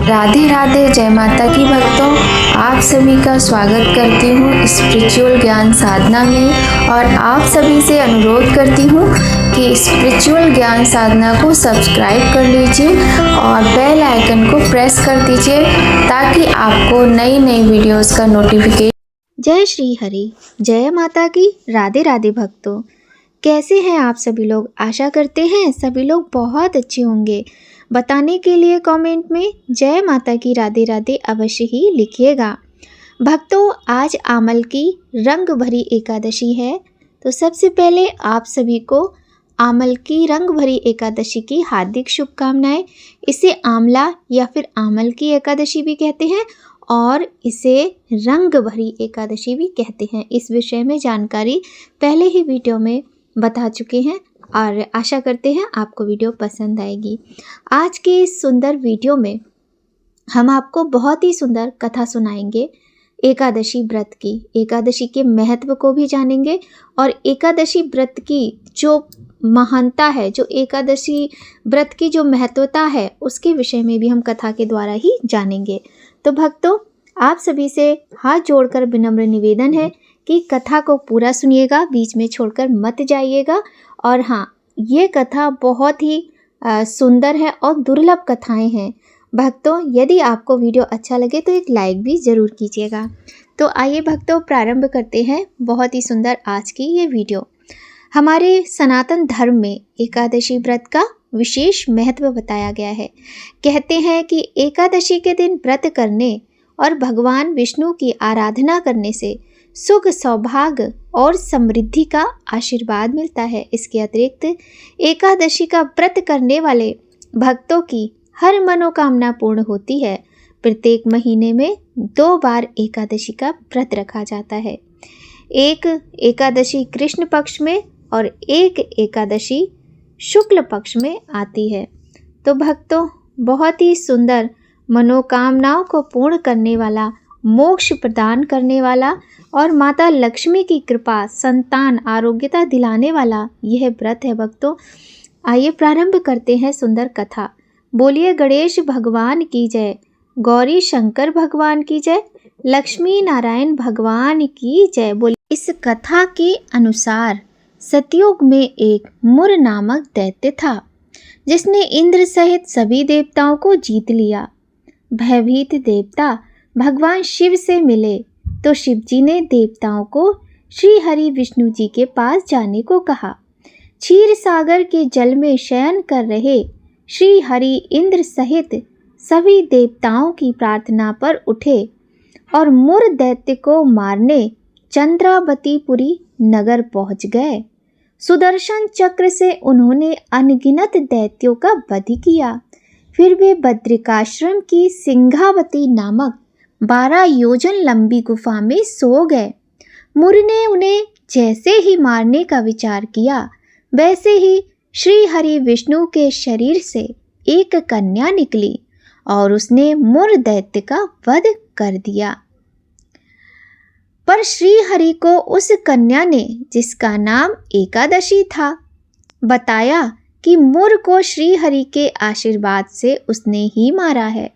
राधे राधे, जय माता की भक्तों। आप सभी का स्वागत करती हूँ स्पिरिचुअल ज्ञान साधना में और आप सभी से अनुरोध करती हूँ कि स्पिरिचुअल ज्ञान साधना को सब्सक्राइब कर लीजिए और बेल आइकन को प्रेस कर दीजिए ताकि आपको नई नई वीडियोस का नोटिफिकेशन। जय श्री हरि, जय माता की। राधे राधे भक्तों, कैसे हैं आप सभी लोग? आशा करते हैं सभी लोग बहुत अच्छे होंगे। बताने के लिए कमेंट में जय माता की राधे राधे अवश्य ही लिखिएगा। भक्तों, आज आमल की रंग भरी एकादशी है, तो सबसे पहले आप सभी को आमल की रंग भरी एकादशी की हार्दिक शुभकामनाएं। इसे आमला या फिर आमल की एकादशी भी कहते हैं और इसे रंग भरी एकादशी भी कहते हैं। इस विषय में जानकारी पहले ही वीडियो में बता चुके हैं और आशा करते हैं आपको वीडियो पसंद आएगी। आज के इस सुंदर वीडियो में हम आपको बहुत ही सुंदर कथा सुनाएंगे एकादशी व्रत की। एकादशी के महत्व को भी जानेंगे और एकादशी व्रत की जो महानता है, जो एकादशी व्रत की जो महत्वता है, उसके विषय में भी हम कथा के द्वारा ही जानेंगे। तो भक्तों, आप सभी से हाथ जोड़कर विनम्र निवेदन है कि कथा को पूरा सुनिएगा, बीच में छोड़कर मत जाइएगा। और हाँ, ये कथा बहुत ही सुंदर है और दुर्लभ कथाएं हैं। भक्तों, यदि आपको वीडियो अच्छा लगे तो एक लाइक भी ज़रूर कीजिएगा। तो आइए भक्तों, प्रारंभ करते हैं बहुत ही सुंदर आज की ये वीडियो। हमारे सनातन धर्म में एकादशी व्रत का विशेष महत्व बताया गया है। कहते हैं कि एकादशी के दिन व्रत करने और भगवान विष्णु की आराधना करने से सुख, सौभाग्य और समृद्धि का आशीर्वाद मिलता है। इसके अतिरिक्त एकादशी का व्रत करने वाले भक्तों की हर मनोकामना पूर्ण होती है। प्रत्येक महीने में 2 बार एकादशी का व्रत रखा जाता है। एक एकादशी कृष्ण पक्ष में और एक एकादशी शुक्ल पक्ष में आती है। तो भक्तों, बहुत ही सुंदर मनोकामनाओं को पूर्ण करने वाला, मोक्ष प्रदान करने वाला और माता लक्ष्मी की कृपा, संतान, आरोग्यता दिलाने वाला यह व्रत है। भक्तों, आइए प्रारंभ करते हैं सुंदर कथा। बोलिए गणेश भगवान की जय, गौरी शंकर भगवान की जय, लक्ष्मी नारायण भगवान की जय। बोलिए। इस कथा के अनुसार सतयुग में एक मुर नामक दैत्य था जिसने इंद्र सहित सभी देवताओं को जीत लिया। भयभीत देवता भगवान शिव से मिले तो शिव जी ने देवताओं को श्री हरि विष्णु जी के पास जाने को कहा। क्षीर सागर के जल में शयन कर रहे श्री हरि इंद्र सहित सभी देवताओं की प्रार्थना पर उठे और मुर दैत्य को मारने चंद्रावतीपुरी नगर पहुंच गए। सुदर्शन चक्र से उन्होंने अनगिनत दैत्यों का वध किया। फिर वे बद्रिकाश्रम की सिंघावती नामक 12 योजन लंबी गुफा में सो गए। मुर ने उन्हें जैसे ही मारने का विचार किया, वैसे ही श्री हरि विष्णु के शरीर से एक कन्या निकली और उसने मुर दैत्य का वध कर दिया। पर श्री हरि को उस कन्या ने, जिसका नाम एकादशी था, बताया कि मुर को श्री हरि के आशीर्वाद से उसने ही मारा है।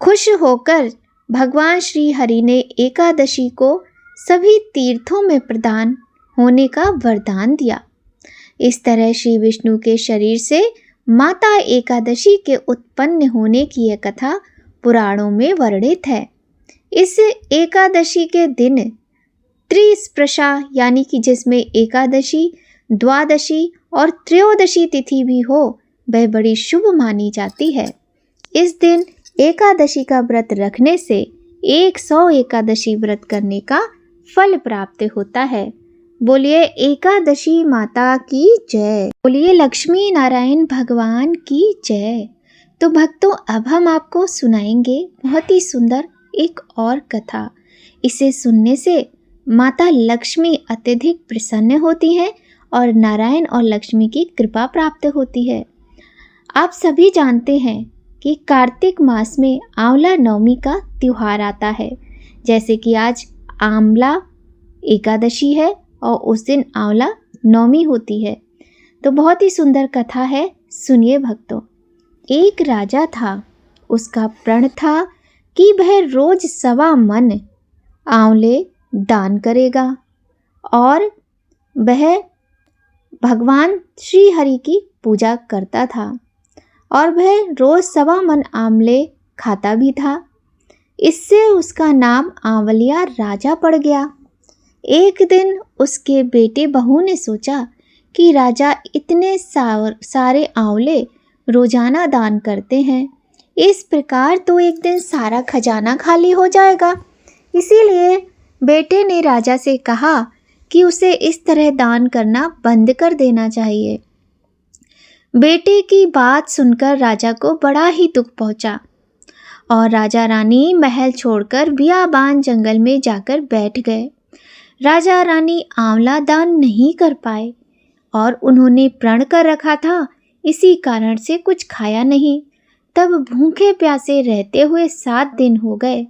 खुश होकर भगवान श्री हरि ने एकादशी को सभी तीर्थों में प्रदान होने का वरदान दिया। इस तरह श्री विष्णु के शरीर से माता एकादशी के उत्पन्न होने की यह कथा पुराणों में वर्णित है। इस एकादशी के दिन त्रिस्पर्शा यानी कि जिसमें एकादशी, द्वादशी और त्रयोदशी तिथि भी हो, वह बड़ी शुभ मानी जाती है। इस दिन एकादशी का व्रत रखने से 100 एकादशी व्रत करने का फल प्राप्त होता है। बोलिए एकादशी माता की जय, बोलिए लक्ष्मी नारायण भगवान की जय। तो भक्तों, अब हम आपको सुनाएंगे बहुत ही सुंदर एक और कथा। इसे सुनने से माता लक्ष्मी अत्यधिक प्रसन्न होती हैं और नारायण और लक्ष्मी की कृपा प्राप्त होती है। आप सभी जानते हैं कि कार्तिक मास में आंवला नवमी का त्योहार आता है। जैसे कि आज आंवला एकादशी है और उस दिन आंवला नवमी होती है। तो बहुत ही सुंदर कथा है, सुनिए भक्तों। एक राजा था उसका प्रण था कि वह रोज 1.25 मन आंवले दान करेगा और वह भगवान श्री हरि की पूजा करता था और वह रोज 1.25 मन आंवले खाता भी था। इससे उसका नाम आंवलिया राजा पड़ गया। एक दिन उसके बेटे बहू ने सोचा कि राजा इतने सारे आंवले रोजाना दान करते हैं, इस प्रकार तो एक दिन सारा खजाना खाली हो जाएगा। इसीलिए बेटे ने राजा से कहा कि उसे इस तरह दान करना बंद कर देना चाहिए। बेटे की बात सुनकर राजा को बड़ा ही दुख पहुंचा और राजा रानी महल छोड़कर बियाबान जंगल में जाकर बैठ गए। राजा रानी आंवला दान नहीं कर पाए और उन्होंने प्रण कर रखा था, इसी कारण से कुछ खाया नहीं। तब भूखे प्यासे रहते हुए 7 दिन हो गए।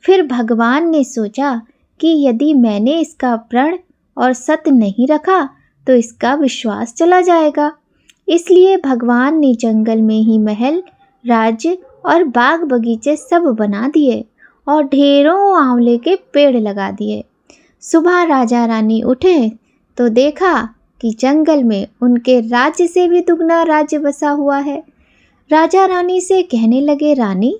फिर भगवान ने सोचा कि यदि मैंने इसका प्रण और सत्य नहीं रखा तो इसका विश्वास चला जाएगा। इसलिए भगवान ने जंगल में ही महल, राज्य और बाग बगीचे सब बना दिए और ढेरों आंवले के पेड़ लगा दिए। सुबह राजा रानी उठे तो देखा कि जंगल में उनके राज्य से भी दुगना राज्य बसा हुआ है। राजा रानी से कहने लगे, रानी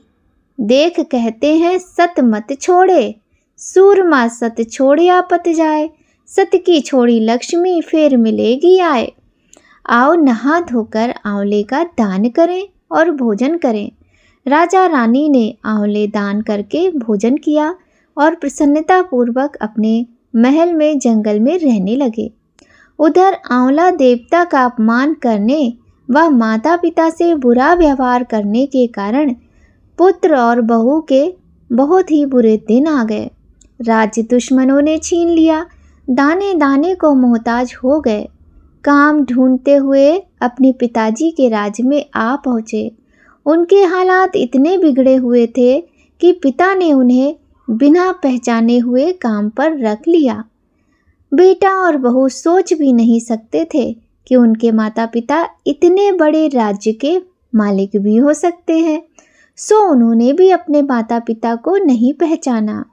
देख, कहते हैं सत मत छोड़े, सूरमा सत छोड़े आपत जाए, सत की छोड़ी लक्ष्मी फिर मिलेगी आए। आओ नहा धोकर आंवले का दान करें और भोजन करें। राजा रानी ने आंवले दान करके भोजन किया और प्रसन्नतापूर्वक अपने महल में जंगल में रहने लगे। उधर आंवला देवता का अपमान करने व माता पिता से बुरा व्यवहार करने के कारण पुत्र और बहू के बहुत ही बुरे दिन आ गए। राज्य दुश्मनों ने छीन लिया, दाने दाने को मोहताज हो गए। काम ढूंढते हुए अपने पिताजी के राज्य में आ पहुँचे। उनके हालात इतने बिगड़े हुए थे कि पिता ने उन्हें बिना पहचाने हुए काम पर रख लिया। बेटा और बहू सोच भी नहीं सकते थे कि उनके माता पिता इतने बड़े राज्य के मालिक भी हो सकते हैं, सो उन्होंने भी अपने माता पिता को नहीं पहचाना।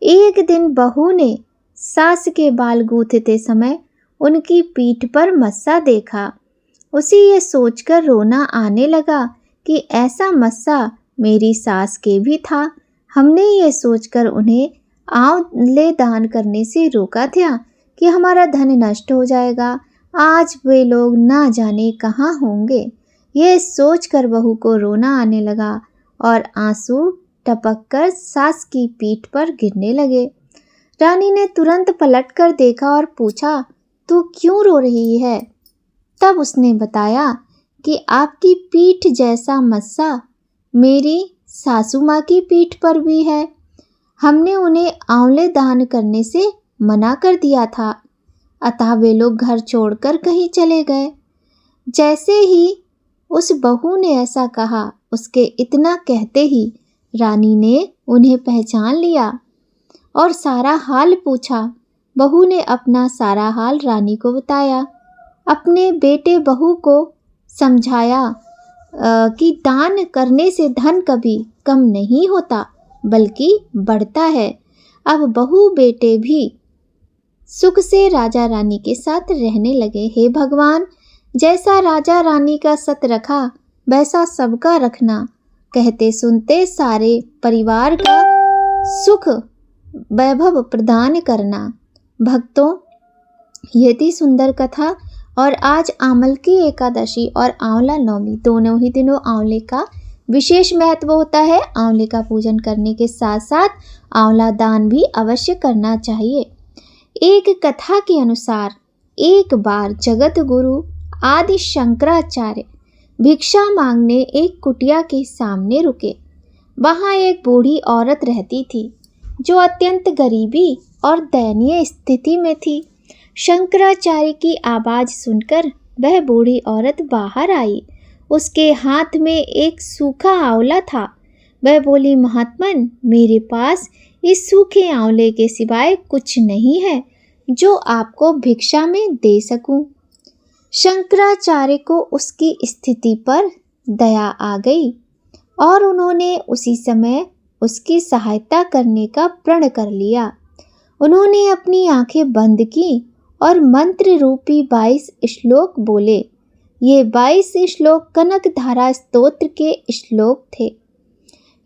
एक दिन बहू ने सास के बाल गूंथते समय उनकी पीठ पर मस्सा देखा। उसे ये सोचकर रोना आने लगा कि ऐसा मस्सा मेरी सास के भी था। हमने ये सोचकर उन्हें आंवले दान करने से रोका था कि हमारा धन नष्ट हो जाएगा, आज वे लोग ना जाने कहाँ होंगे। ये सोचकर बहू को रोना आने लगा और आंसू टपककर सास की पीठ पर गिरने लगे। रानी ने तुरंत पलटकर देखा और पूछा, तू क्यों रो रही है? तब उसने बताया कि आपकी पीठ जैसा मस्सा मेरी सासू माँ की पीठ पर भी है। हमने उन्हें आंवले दान करने से मना कर दिया था, अतः वे लोग घर छोड़कर कहीं चले गए। जैसे ही उस बहू ने ऐसा कहा, उसके इतना कहते ही रानी ने उन्हें पहचान लिया और सारा हाल पूछा। बहू ने अपना सारा हाल रानी को बताया। अपने बेटे बहू को समझाया कि दान करने से धन कभी कम नहीं होता बल्कि बढ़ता है। अब बहू बेटे भी सुख से राजा रानी के साथ रहने लगे। हे भगवान, जैसा राजा रानी का सत रखा वैसा सबका रखना, कहते सुनते सारे परिवार का सुख वैभव प्रदान करना। भक्तों, ये थी सुंदर कथा। और आज आमल की एकादशी और आंवला नवमी दोनों ही दिनों आंवले का विशेष महत्व होता है। आंवले का पूजन करने के साथ साथ आंवला दान भी अवश्य करना चाहिए। एक कथा के अनुसार एक बार जगत गुरु आदि शंकराचार्य भिक्षा मांगने एक कुटिया के सामने रुके। वहाँ एक बूढ़ी औरत रहती थी जो अत्यंत गरीबी और दयनीय स्थिति में थी। शंकराचार्य की आवाज़ सुनकर वह बूढ़ी औरत बाहर आई। उसके हाथ में एक सूखा आंवला था। वह बोली, महात्मन, मेरे पास इस सूखे आंवले के सिवाय कुछ नहीं है जो आपको भिक्षा में दे सकूं। शंकराचार्य को उसकी स्थिति पर दया आ गई। और उन्होंने उसी समय उसकी सहायता करने का प्रण कर लिया। उन्होंने अपनी आंखें बंद की और मंत्र रूपी 22 श्लोक बोले। ये 22 श्लोक कनकधारा स्तोत्र के श्लोक थे।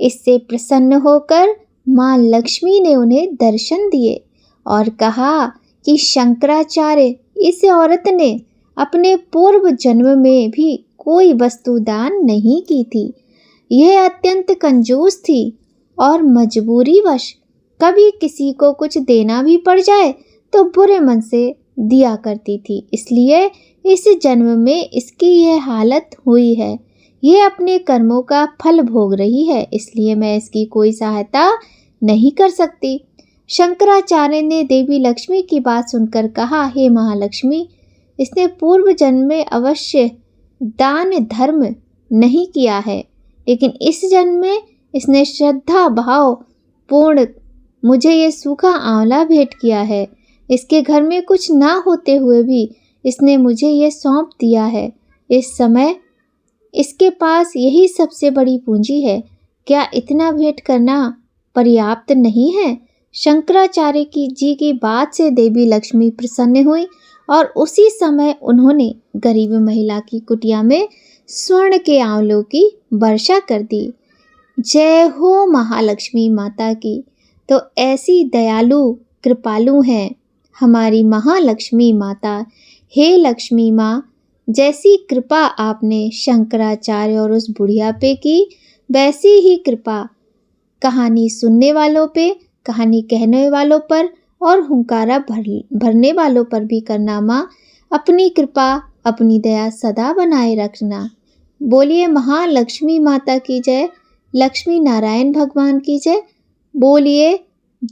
इससे प्रसन्न होकर माँ लक्ष्मी ने उन्हें दर्शन दिए और कहा कि शंकराचार्य, इस औरत ने अपने पूर्व जन्म में भी कोई वस्तु दान नहीं की थी। यह अत्यंत कंजूस थी और मजबूरीवश कभी किसी को कुछ देना भी पड़ जाए तो बुरे मन से दिया करती थी। इसलिए इस जन्म में इसकी यह हालत हुई है। यह अपने कर्मों का फल भोग रही है, इसलिए मैं इसकी कोई सहायता नहीं कर सकती। शंकराचार्य ने देवी लक्ष्मी की बात सुनकर कहा, हे महालक्ष्मी, इसने पूर्व जन्म में अवश्य दान धर्म नहीं किया है, लेकिन इस जन्म में इसने श्रद्धा भाव पूर्ण मुझे ये सूखा आंवला भेंट किया है। इसके घर में कुछ ना होते हुए भी इसने मुझे ये सौंप दिया है। इस समय इसके पास यही सबसे बड़ी पूंजी है। क्या इतना भेंट करना पर्याप्त नहीं है? शंकराचार्य जी की बात से देवी लक्ष्मी प्रसन्न हुई और उसी समय उन्होंने गरीब महिला की कुटिया में स्वर्ण के आंवलों की वर्षा कर दी। जय हो महालक्ष्मी माता की। तो ऐसी दयालु कृपालु हैं हमारी महालक्ष्मी माता। हे लक्ष्मी माँ, जैसी कृपा आपने शंकराचार्य और उस बुढ़िया पे की, वैसी ही कृपा कहानी सुनने वालों पे, कहानी कहने वालों पर और हुंकारा भरने वालों पर भी करना माँ। अपनी कृपा, अपनी दया सदा बनाए रखना। बोलिए महालक्ष्मी माता की जय। लक्ष्मी नारायण भगवान की जय। बोलिए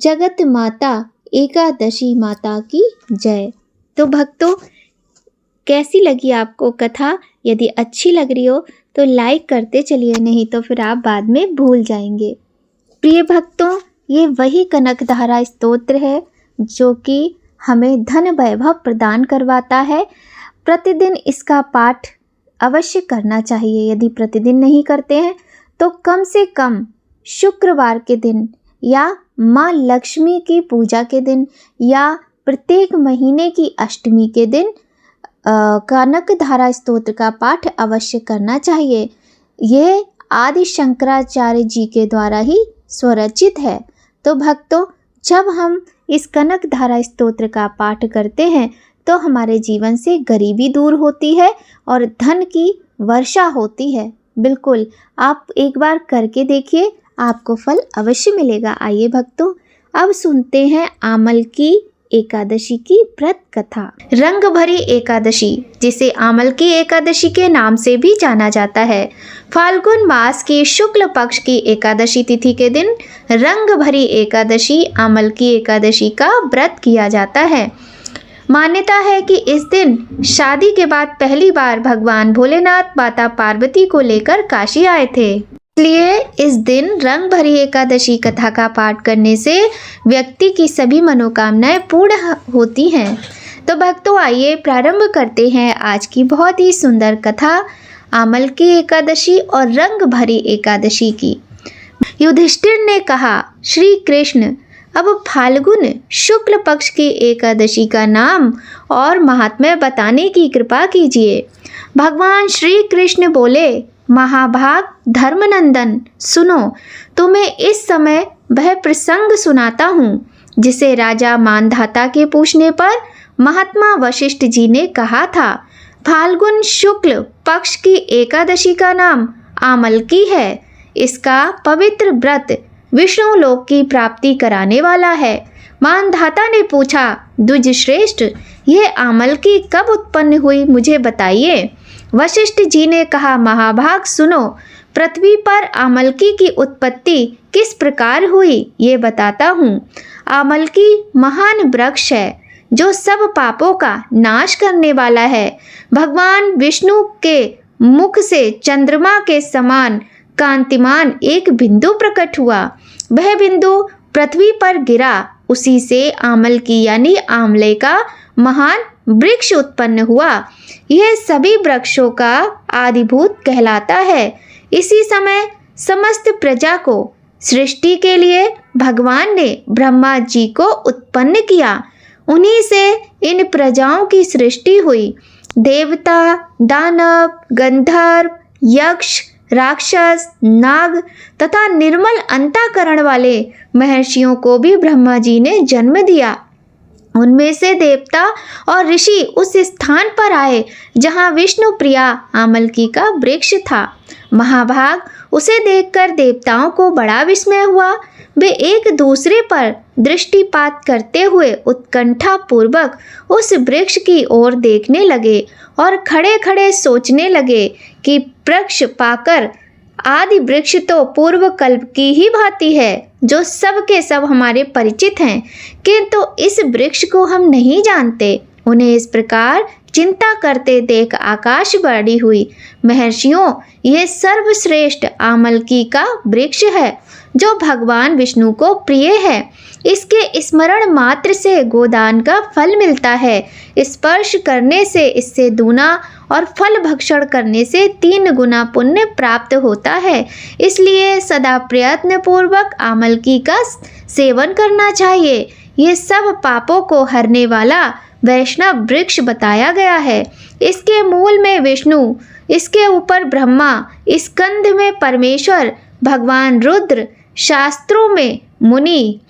जगत माता एकादशी माता की जय। तो भक्तों, कैसी लगी आपको कथा? यदि अच्छी लग रही हो तो लाइक करते चलिए, नहीं तो फिर आप बाद में भूल जाएंगे। प्रिय भक्तों, ये वही कनकधारा स्तोत्र है जो कि हमें धन वैभव प्रदान करवाता है। प्रतिदिन इसका पाठ अवश्य करना चाहिए। यदि प्रतिदिन नहीं करते हैं तो कम से कम शुक्रवार के दिन या माँ लक्ष्मी की पूजा के दिन या प्रत्येक महीने की अष्टमी के दिन कनकधारा स्तोत्र का पाठ अवश्य करना चाहिए। यह आदि शंकराचार्य जी के द्वारा ही स्वरचित है। तो भक्तों, जब हम इस कनकधारा स्तोत्र का पाठ करते हैं तो हमारे जीवन से गरीबी दूर होती है और धन की वर्षा होती है। बिल्कुल, आप एक बार करके देखिए, आपको फल अवश्य मिलेगा। आइए भक्तों, अब सुनते हैं आमल की एकादशी की व्रत कथा। रंग भरी एकादशी, जिसे आमल की एकादशी के नाम से भी जाना जाता है, फाल्गुन मास की शुक्ल पक्ष की एकादशी तिथि के दिन रंग भरी एकादशी आमल की एकादशी का व्रत किया जाता है। मान्यता है कि इस दिन शादी के बाद पहली बार भगवान भोलेनाथ माता पार्वती को लेकर काशी आए थे। इसलिए इस दिन रंग भरी एकादशी कथा का पाठ करने से व्यक्ति की सभी मनोकामनाएं पूर्ण होती हैं। तो भक्तों, आइए प्रारंभ करते हैं आज की बहुत ही सुंदर कथा आमल की एकादशी और रंग भरी एकादशी की। युधिष्ठिर ने कहा, श्री कृष्ण, अब फाल्गुन शुक्ल पक्ष की एकादशी का नाम और महात्म्य बताने की कृपा कीजिए। भगवान श्री कृष्ण बोले, महाभाग धर्मनंदन, सुनो, तुम्हें इस समय वह प्रसंग सुनाता हूँ जिसे राजा मानधाता के पूछने पर महात्मा वशिष्ठ जी ने कहा था। फाल्गुन शुक्ल पक्ष की एकादशी का नाम आमल की है। इसका पवित्र व्रत विष्णु लोक की प्राप्ति कराने वाला है। मानधाता ने पूछा, द्विज श्रेष्ठ, यह आमल की कब उत्पन्न हुई, मुझे बताइए। वशिष्ठ जी ने कहा, महाभाग सुनो, पृथ्वी पर आमलकी की उत्पत्ति किस प्रकार हुई ये बताता हूँ। आमलकी महान वृक्ष है जो सब पापों का नाश करने वाला है। भगवान विष्णु के मुख से चंद्रमा के समान कांतिमान एक बिंदु प्रकट हुआ। वह बिंदु पृथ्वी पर गिरा। उसी से आमलकी यानी आंवले का महान वृक्ष उत्पन्न हुआ। यह सभी वृक्षों का आदिभूत कहलाता है। इसी समय समस्त प्रजा को सृष्टि के लिए भगवान ने ब्रह्मा जी को उत्पन्न किया। उन्हीं से इन प्रजाओं की सृष्टि हुई। देवता, दानव, गंधर्व, यक्ष, राक्षस, नाग तथा निर्मल अंतःकरण वाले महर्षियों को भी ब्रह्मा जी ने जन्म दिया। उनमें से देवता और ऋषि उस स्थान पर आए जहाँ विष्णु प्रिया आमलकी का वृक्ष था। महाभाग, उसे देखकर देवताओं को बड़ा विस्मय हुआ। वे एक दूसरे पर दृष्टिपात करते हुए उत्कंठा पूर्वक उस वृक्ष की ओर देखने लगे और खड़े खड़े सोचने लगे कि वृक्ष पाकर आदि वृक्ष तो पूर्व कल्प की ही भांति है, जो सब के सब हमारे परिचित हैं, किंतु इस वृक्ष को हम नहीं जानते। उन्हें इस प्रकार चिंता करते देख आकाशवाणी हुई, महर्षियों, यह सर्वश्रेष्ठ आमलकी का वृक्ष है जो भगवान विष्णु को प्रिय है। इसके स्मरण मात्र से गोदान का फल मिलता है। स्पर्श करने से इससे दूना और फल भक्षण करने से 3 गुना पुण्य प्राप्त होता है। इसलिए सदा प्रयत्न पूर्वक आमलकी का सेवन करना चाहिए। ये सब पापों को हरने वाला वैष्णव वृक्ष बताया गया है। इसके मूल में विष्णु, इसके ऊपर ब्रह्मा, स्कंध में परमेश्वर भगवान रुद्र, शास्त्रों में मुनि,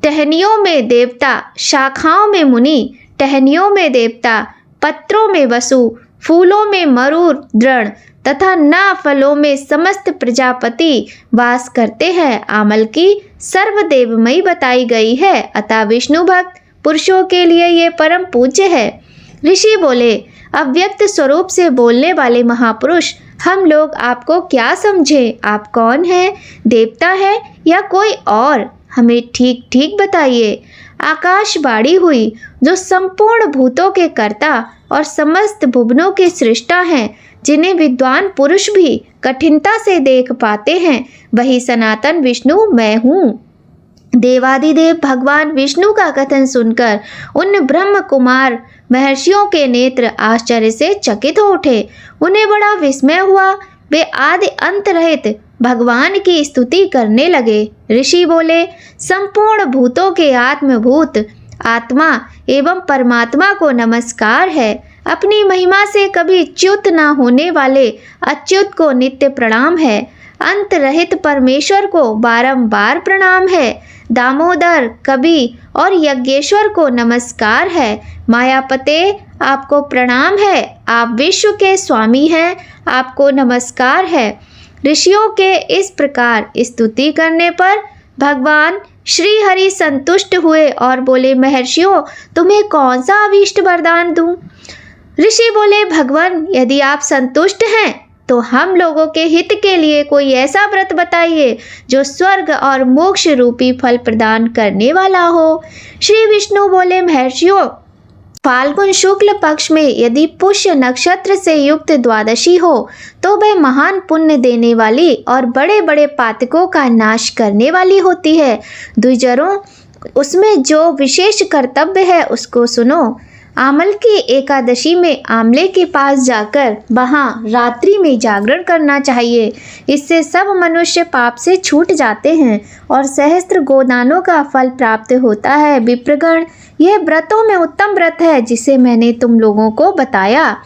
टहनियों में देवता, शाखाओं में मुनि, टहनियों में देवता, पत्रों में वसु, फूलों में मरुर दृढ़ तथा ना फलों में समस्त प्रजापति वास करते हैं। आमलकी सर्वदेवमयी बताई गई है, अतः विष्णु भक्त पुरुषों के लिए ये परम पूज्य है। ऋषि बोले, अव्यक्त स्वरूप से बोलने वाले महापुरुष, हम लोग आपको क्या समझे? आप कौन हैं? देवता है या कोई और? हमें ठीक ठीक बताइए। आकाशवाणी हुई, जो संपूर्ण भूतों के कर्ता और समस्त भुवनों के सृष्टा हैं, जिन्हें विद्वान पुरुष भी कठिनता से देख पाते हैं, वही सनातन विष्णु मैं हूँ। देवादिदेव भगवान विष्णु का कथन सुनकर उन ब्रह्म कुमार महर्षियों के नेत्र आश्चर्य से चकित हो उठे। उन्हें बड़ा विस्मय हुआ। वे आदि अंत रहित भगवान की स्तुति करने लगे। ऋषि बोले, संपूर्ण भूतों के आत्मभूत आत्मा एवं परमात्मा को नमस्कार है। अपनी महिमा से कभी च्युत न होने वाले अच्युत को नित्य प्रणाम है। अंत रहित परमेश्वर को बारंबार प्रणाम है। दामोदर, कवि और यज्ञेश्वर को नमस्कार है। मायापते, आपको प्रणाम है। आप विश्व के स्वामी हैं, आपको नमस्कार है। ऋषियों के इस प्रकार स्तुति करने पर भगवान श्री हरि संतुष्ट हुए और बोले, महर्षियों, तुम्हें कौन सा अभीष्ट वरदान दूं? ऋषि बोले, भगवान, यदि आप संतुष्ट हैं तो हम लोगों के हित के लिए कोई ऐसा व्रत बताइए जो स्वर्ग और मोक्ष रूपी फल प्रदान करने वाला हो। श्री विष्णु बोले, महर्षियों, फाल्गुन शुक्ल पक्ष में यदि पुष्य नक्षत्र से युक्त द्वादशी हो तो वह महान पुण्य देने वाली और बड़े बड़े पातकों का नाश करने वाली होती है। द्विजरों, उसमें जो विशेष कर्तव्य है उसको सुनो। आमलकी एकादशी में आमले के पास जाकर वहाँ रात्रि में जागरण करना चाहिए। इससे सब मनुष्य पाप से छूट जाते हैं और सहस्त्र गोदानों का फल प्राप्त होता है। विप्रगण, यह व्रतों में उत्तम व्रत है जिसे मैंने तुम लोगों को बताया।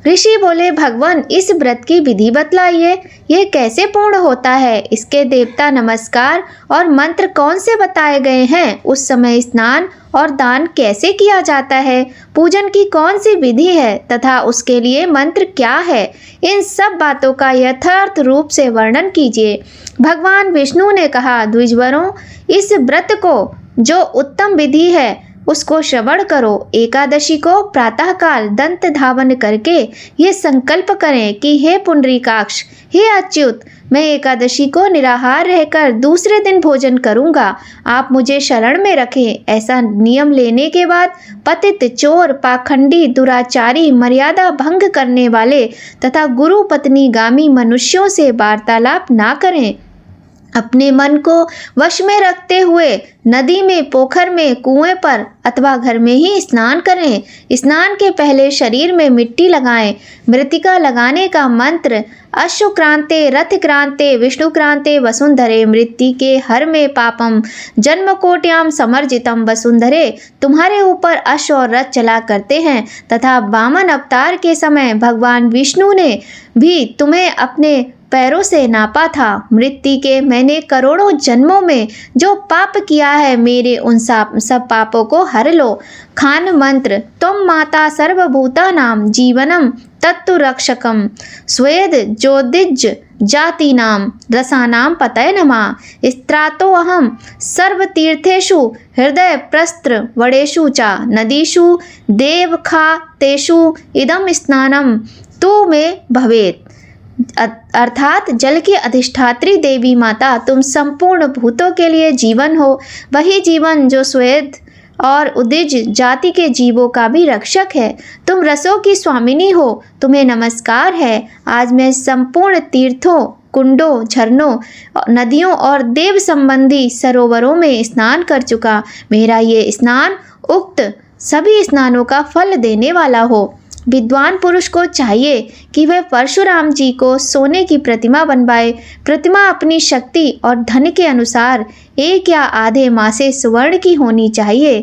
ऋषि बोले, भगवान, इस व्रत की विधि बतलाइए। यह कैसे पूर्ण होता है? इसके देवता नमस्कार और मंत्र कौन से बताए गए हैं? उस समय स्नान और दान कैसे किया जाता है? पूजन की कौन सी विधि है तथा उसके लिए मंत्र क्या है? इन सब बातों का यथार्थ रूप से वर्णन कीजिए। भगवान विष्णु ने कहा, द्विजवरों, इस व्रत को जो उत्तम विधि है उसको श्रवण करो। एकादशी को प्रातःकाल दंत धावन करके ये संकल्प करें कि हे पुंडरीकाक्ष, हे अच्युत, मैं एकादशी को निराहार रहकर दूसरे दिन भोजन करूंगा। आप मुझे शरण में रखें। ऐसा नियम लेने के बाद पतित, चोर, पाखंडी, दुराचारी, मर्यादा भंग करने वाले तथा गुरु पत्नी गामी मनुष्यों से वार्तालाप ना करें। अपने मन को वश में रखते हुए नदी में, पोखर में, कुएं पर अथवा घर में ही स्नान करें। स्नान के पहले शरीर में मिट्टी लगाएं। मृत्तिका लगाने का मंत्र अश्वक्रांते रथक्रांते विष्णुक्रांते वसुंधरे मृत्तिके हर में पापम जन्मकोट्याम समर्जितम वसुंधरे। तुम्हारे ऊपर अश्व और रथ चला करते हैं तथा वामन अवतार के समय भगवान विष्णु ने भी तुम्हें अपने पैरों से नापा था। मृत्तिके मैंने करोड़ों जन्मों में जो पाप किया है मेरे उन सब पापों को हर लो। खान मंत्र तुम माता सर्वभूतानां जीवनम तत्तु रक्षकम स्वेद ज्योतिज जातीनां रसानां पतये नमः। स्त्रातो अहम सर्वतीर्थेषु हृदय प्रस्त्र वडेषु च नदीषु देवखातेषु इदं स्नानम तु मे भवेत्। अर्थात जल की अधिष्ठात्री देवी माता तुम संपूर्ण भूतों के लिए जीवन हो, वही जीवन जो श्वेत और उदिज जाति के जीवों का भी रक्षक है। तुम रसों की स्वामिनी हो, तुम्हें नमस्कार है। आज मैं संपूर्ण तीर्थों, कुंडों, झरनों, नदियों और देव संबंधी सरोवरों में स्नान कर चुका। मेरा ये स्नान उक्त सभी स्नानों का फल देने वाला हो। विद्वान पुरुष को चाहिए कि वह परशुराम जी को सोने की प्रतिमा बनवाए। प्रतिमा अपनी शक्ति और धन के अनुसार 1 या आधे मासे स्वर्ण की होनी चाहिए।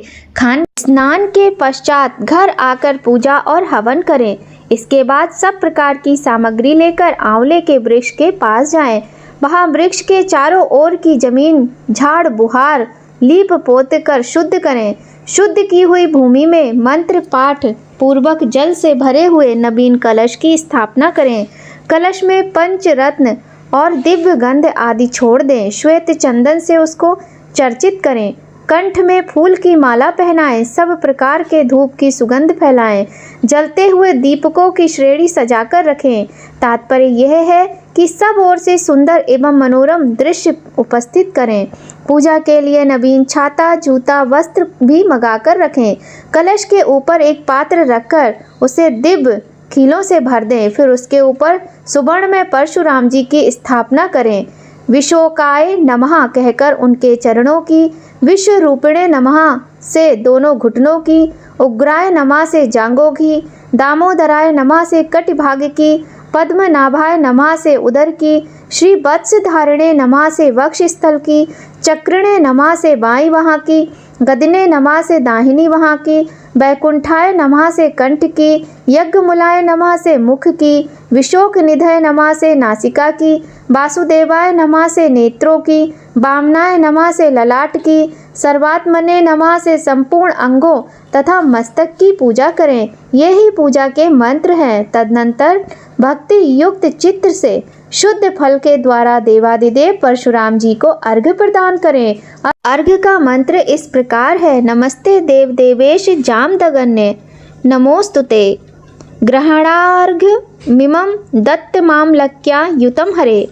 स्नान के पश्चात घर आकर पूजा और हवन करें। इसके बाद सब प्रकार की सामग्री लेकर आंवले के वृक्ष के पास जाएं। वहां वृक्ष के चारों ओर की जमीन झाड़ बुहार लीप पोत कर शुद्ध करें। शुद्ध की हुई भूमि में मंत्र पाठ पूर्वक जल से भरे हुए नवीन कलश की स्थापना करें। कलश में पंचरत्न और दिव्य गंध आदि छोड़ दें। श्वेत चंदन से उसको चर्चित करें। कंठ में फूल की माला पहनाएं। सब प्रकार के धूप की सुगंध फैलाएं। जलते हुए दीपकों की श्रेणी सजाकर रखें। तात्पर्य यह है कि सब ओर से सुंदर एवं मनोरम दृश्य उपस्थित करें। पूजा के लिए नवीन छाता, जूता, वस्त्र भी मंगाकर रखें। कलश के ऊपर एक पात्र रखकर उसे दिव्य खीलों से भर दें। फिर उसके ऊपर सुवर्ण में परशुराम जी की स्थापना करें। विशोकाय नमः कहकर उनके चरणों की, विश्व रूपिणे नमः से दोनों घुटनों की, उग्राय नमः से जांघों की, दामोदराय नमः से कटिभाग की, पद्मनाभाय नमः से उदर की, श्री वत्स धारिणे नमः से वक्ष स्थल की, चक्रिणे नमः से बाईं वहाँ की, गदने नमः से दाहिनी वहाँ की, वैकुंठाय नमः से कंठ की, यज्ञमुलाय नमः से मुख की, विशोक निधय नमः से नासिका की, वासुदेवाय नमः से नेत्रों की, वामनाय नमः से ललाट की, सर्वात्मने नमः से संपूर्ण अंगों तथा मस्तक की पूजा करें। यही पूजा के मंत्र हैं। तदनंतर भक्ति युक्त चित्त से शुद्ध फल के द्वारा देवादिदेव परशुराम जी को अर्घ्य प्रदान करें। अर्घ्य का मंत्र इस प्रकार है। नमस्ते देव देवेश जामदगन्य नमोस्तुते ग्रहणार्घ्य मिमं दत्त मामलक्या युतम हरे।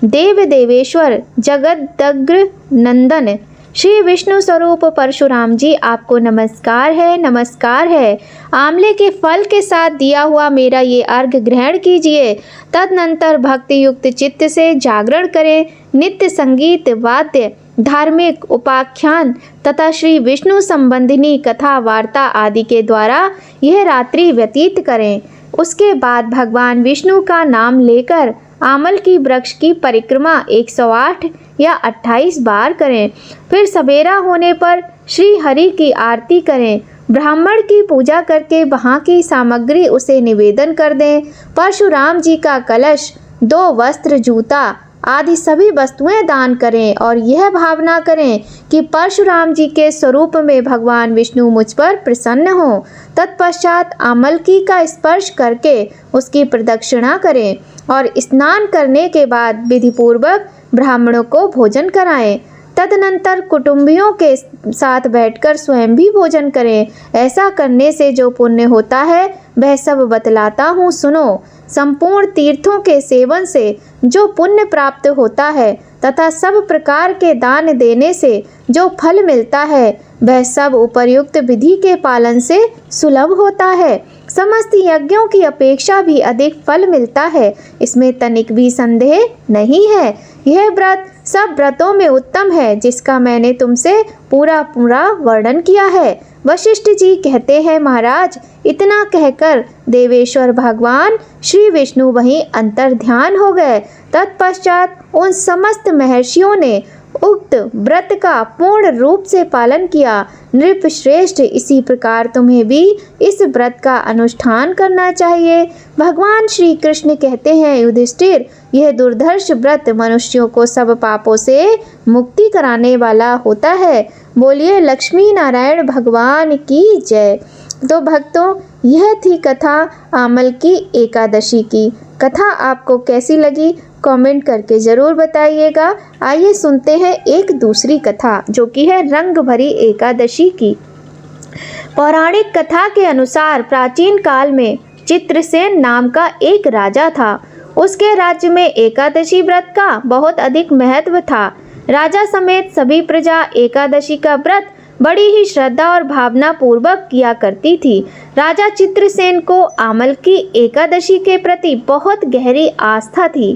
देव देवेश्वर जगदग्र नंदन श्री विष्णु स्वरूप परशुराम जी आपको नमस्कार है, नमस्कार है। आंवले के फल के साथ दिया हुआ मेरा ये अर्घ्य ग्रहण कीजिए। तदनंतर भक्ति युक्त चित्त से जागरण करें। नित्य संगीत, वाद्य, धार्मिक उपाख्यान तथा श्री विष्णु संबंधिनी कथा वार्ता आदि के द्वारा यह रात्रि व्यतीत करें। उसके बाद भगवान विष्णु का नाम लेकर आमल की वृक्ष की परिक्रमा 108 या 28 बार करें। फिर सवेरा होने पर श्री हरि की आरती करें। ब्राह्मण की पूजा करके वहाँ की सामग्री उसे निवेदन कर दें। परशुराम जी का कलश, 2 वस्त्र, जूता आदि सभी वस्तुएं दान करें और यह भावना करें कि परशुराम जी के स्वरूप में भगवान विष्णु मुझ पर प्रसन्न हो। तत्पश्चात आमलकी का स्पर्श करके उसकी प्रदक्षिणा करें और स्नान करने के बाद विधिपूर्वक ब्राह्मणों को भोजन कराएं। तदनंतर कुटुंबियों के साथ बैठकर स्वयं भी भोजन करें। ऐसा करने से जो पुण्य होता है वह सब बतलाता हूँ, सुनो। संपूर्ण तीर्थों के सेवन से जो पुण्य प्राप्त होता है तथा सब प्रकार के दान देने से जो फल मिलता है वह सब उपर्युक्त विधि के पालन से सुलभ होता है। समस्त यज्ञों की अपेक्षा भी अधिक फल मिलता है, इसमें तनिक भी संदेह नहीं है। यह व्रत सब व्रतों में उत्तम है, जिसका मैंने तुमसे पूरा वर्णन किया है। वशिष्ठ जी कहते हैं, महाराज, इतना कहकर देवेश्वर भगवान श्री विष्णु वहीं अंतर्ध्यान हो गए। तत्पश्चात उन समस्त महर्षियों ने उक्त व्रत का पूर्ण रूप से पालन किया। नृप श्रेष्ठ, इसी प्रकार तुम्हें भी इस व्रत का अनुष्ठान करना चाहिए। भगवान श्री कृष्ण कहते हैं, युधिष्ठिर, यह दुर्धर्ष व्रत मनुष्यों को सब पापों से मुक्ति कराने वाला होता है। बोलिए लक्ष्मी नारायण भगवान की जय। तो भक्तों, यह थी कथा आमल की एकादशी की। कथा आपको कैसी लगी कमेंट करके ज़रूर बताइएगा। आइए सुनते हैं एक दूसरी कथा, जो कि है रंग भरी एकादशी की। पौराणिक कथा के अनुसार प्राचीन काल में चित्रसेन नाम का एक राजा था। उसके राज्य में एकादशी व्रत का बहुत अधिक महत्व था। राजा समेत सभी प्रजा एकादशी का व्रत बड़ी ही श्रद्धा और भावना पूर्वक किया करती थी। राजा चित्रसेन को आमल की एकादशी के प्रति बहुत गहरी आस्था थी।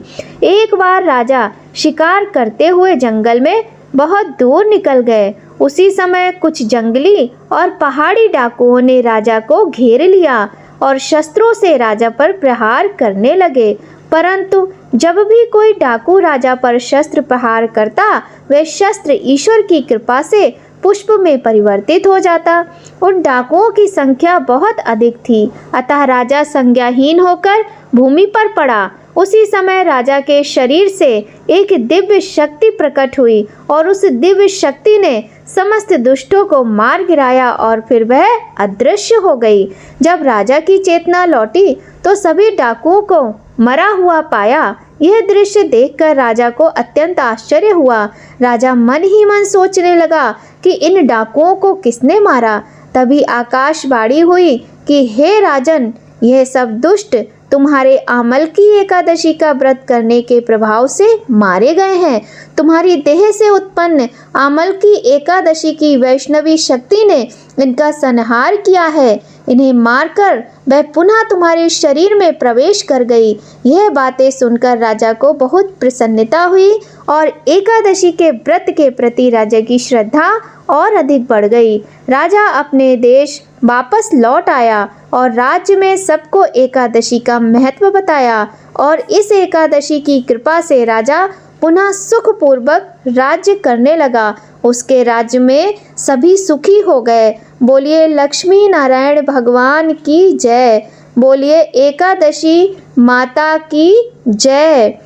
एक बार राजा शिकार करते हुए जंगल में बहुत दूर निकल गए। उसी समय कुछ जंगली और पहाड़ी डाकुओं ने राजा को घेर लिया और शस्त्रों से राजा पर प्रहार करने लगे। परंतु जब भी कोई डाकू राजा पर शस्त्र प्रहार करता, वह शस्त्र ईश्वर की कृपा से पुष्प में परिवर्तित हो जाता। उन डाकुओं की संख्या बहुत अधिक थी, अतः राजा संज्ञाहीन होकर भूमि पर पड़ा। उसी समय राजा के शरीर से एक दिव्य शक्ति प्रकट हुई और उस दिव्य शक्ति ने समस्त दुष्टों को मार गिराया और फिर वह अदृश्य हो गई। जब राजा की चेतना लौटी तो सभी डाकुओं को मरा हुआ पाया। यह दृश्य देखकर राजा को अत्यंत आश्चर्य हुआ। राजा मन ही मन सोचने लगा कि इन डाकुओं को किसने मारा। तभी आकाशवाणी हुई कि हे राजन, यह सब दुष्ट तुम्हारे आमल की एकादशी का व्रत करने के प्रभाव से मारे गए हैं। तुम्हारी देह से उत्पन्न आमल की एकादशी की वैष्णवी शक्ति ने इनका संहार किया है। इन्हें मारकर वह पुनः तुम्हारे शरीर में प्रवेश कर गई। यह बातें सुनकर राजा को बहुत प्रसन्नता हुई और एकादशी के व्रत के प्रति राजा की श्रद्धा और अधिक बढ़ गई। राजा अपने देश वापस लौट आया और राज्य में सबको एकादशी का महत्व बताया और इस एकादशी की कृपा से राजा पुनः सुखपूर्वक राज्य करने लगा। उसके राज्य में सभी सुखी हो गए। बोलिए लक्ष्मी नारायण भगवान की जय। बोलिए एकादशी माता की जय।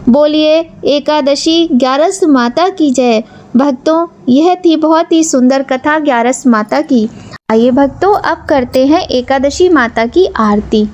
बोलिए एकादशी ग्यारस माता की जय। भक्तों, यह थी बहुत ही सुंदर कथा ग्यारस माता की। आइए भक्तों, अब करते हैं एकादशी माता की आरती।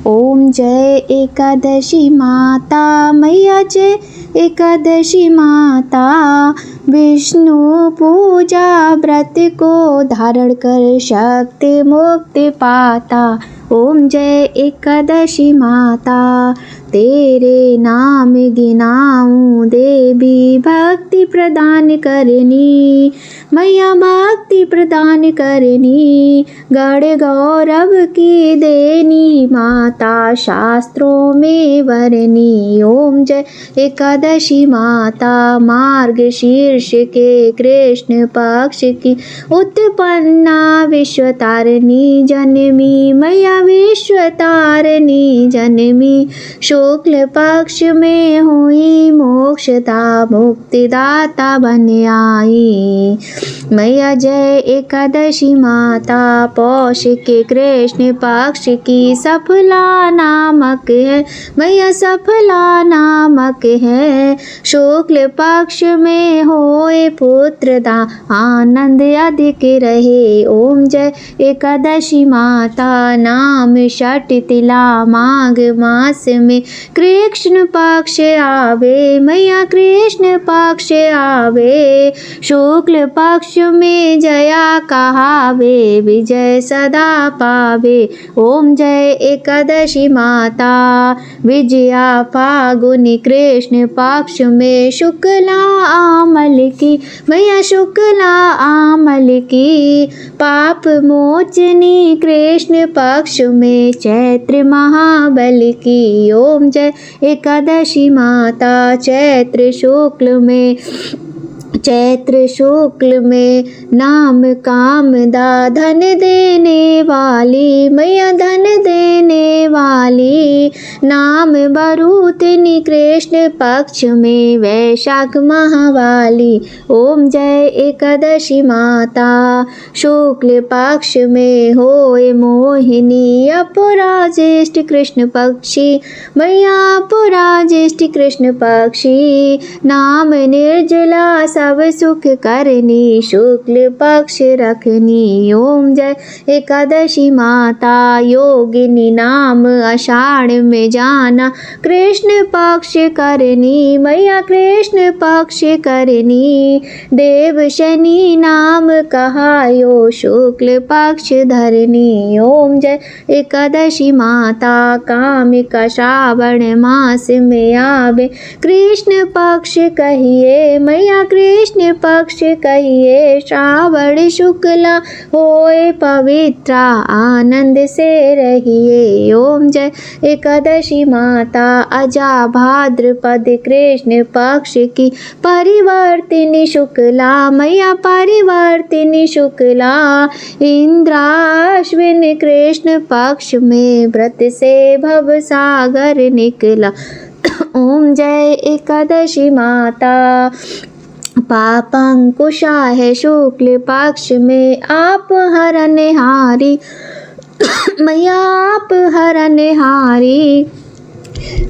ओम जय एकादशी माता मैया जय एकादशी माता। विष्णु पूजा व्रत को धारण कर शक्ति मुक्ति पाता। ओम जय एकादशी माता, तेरे नाम गिनाऊं देवी भक्ति प्रदान करनी। मैया भक्ति प्रदान करनी, गण गौरव की देनी, माता शास्त्रों में वरनी। ओम जय एकादशी माता, मार्ग शीर्ष के कृष्ण पक्ष की उत्पन्ना विश्वतारिणी जनमी। मैया विश्वतारिणी जनमी, शुक्ल पक्ष में हुई मोक्षदा मुक्तिदाता बन आई। मैया जय एकादशी माता, पौष के कृष्ण पक्ष की सफला नामक है। मैया सफला नामक है, शुक्ल पक्ष में होए पुत्रदा आनंद अधिक रहे। ओम जय एकादशी माता, नाम षट तिला माघ मास में कृष्ण पक्ष आवे। मैया कृष्ण पक्ष आवे, शुक्ल पक्ष में जया कहावे, विजय सदा पावे। ओम जय एकादशी माता, विजया फागुनी कृष्ण पक्ष में शुक्ला आमल की। मैया शुक्ला आमल की, पाप मोचनी कृष्ण पक्ष में चैत्र महाबल की। ओम जय एकादशी माता, चैत्र चैत्र शुक्ल में नाम कामदा धन देने वाली मैया धन देने वाली। नाम बरूतनी कृष्ण पक्ष में वैशाख महावाली। ओम जय एकादशी माता। शुक्ल पक्ष में होए मोहिनी अपराजेष्ठ कृष्ण पक्षी मैया अपराजेष्ठ कृष्ण पक्षी। नाम निर्जला सब सुख करनी शुक्ल पक्ष रखनी। ओम जय एकादशी माता। योगिनी नाम आषाढ़ में जाना कृष्ण पक्ष करनी मैया कृष्ण पक्ष करनी। देव शनि नाम कहायो शुक्ल पक्ष धरनी। ओम जय एकादशी माता। कामिका श्रावण मास में आवे कृष्ण पक्ष कहिए मैया कृष्ण पक्ष कहिए। श्रावण शुक्ला होए पवित्र आनंद से रहिए। ओम जय एकादशी माता। अजा भाद्रपद कृष्ण पक्ष की परिवर्तिनी शुक्ला मैया परिवर्तिनी शुक्ला। इंद्राश्विन कृष्ण पक्ष में व्रत से भव सागर निकला। ओम जय एकादशी माता। पापंकुशा है शुक्ल पक्ष में आप हरनहारी मैया आप हरनहारी।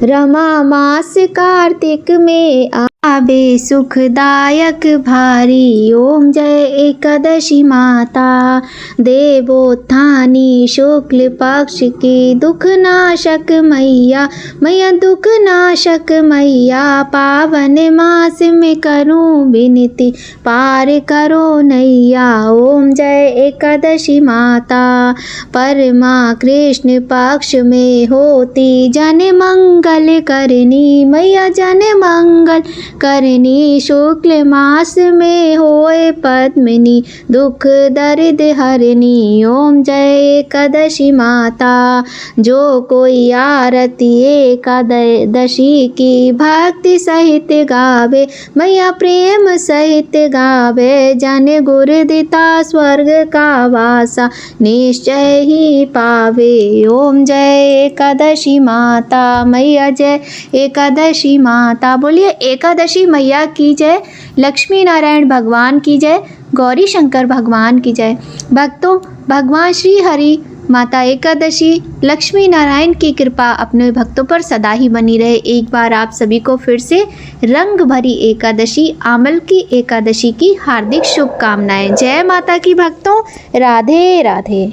रमा मास कार्तिक में आबे सुखदायक भारी। ओम जय एकादशी माता। देवोत्थानी शुक्ल पक्ष की दुख नाशक मैया मैया दुख नाशक मैया। पावन मास में करूं विनती पार करो नैया। ओम जय एकादशी माता। परमा कृष्ण पक्ष में होती जन मंगल करनी मैया जन मंगल करनी। शुक्ल मास में होए पद्मिनी दुख दर्द हरनी। ओम जय एकादशी माता। जो कोई आरती एकादशी की भक्ति सहित गावे मैया प्रेम सहित गावे। जन गुर दिता स्वर्ग का वासा निश्चय ही पावे। ओम जय एकादशी माता मैया जय एकादशी माता। बोलिए एकादशी मैया की जय। लक्ष्मी नारायण भगवान की जय। गौरी शंकर भगवान की जय। भक्तों, भगवान श्री हरि माता एकादशी लक्ष्मी नारायण की कृपा अपने भक्तों पर सदा ही बनी रहे। एक बार आप सभी को फिर से रंग भरी एकादशी आमल की एकादशी की हार्दिक शुभकामनाएं। जय माता की भक्तों। राधे राधे।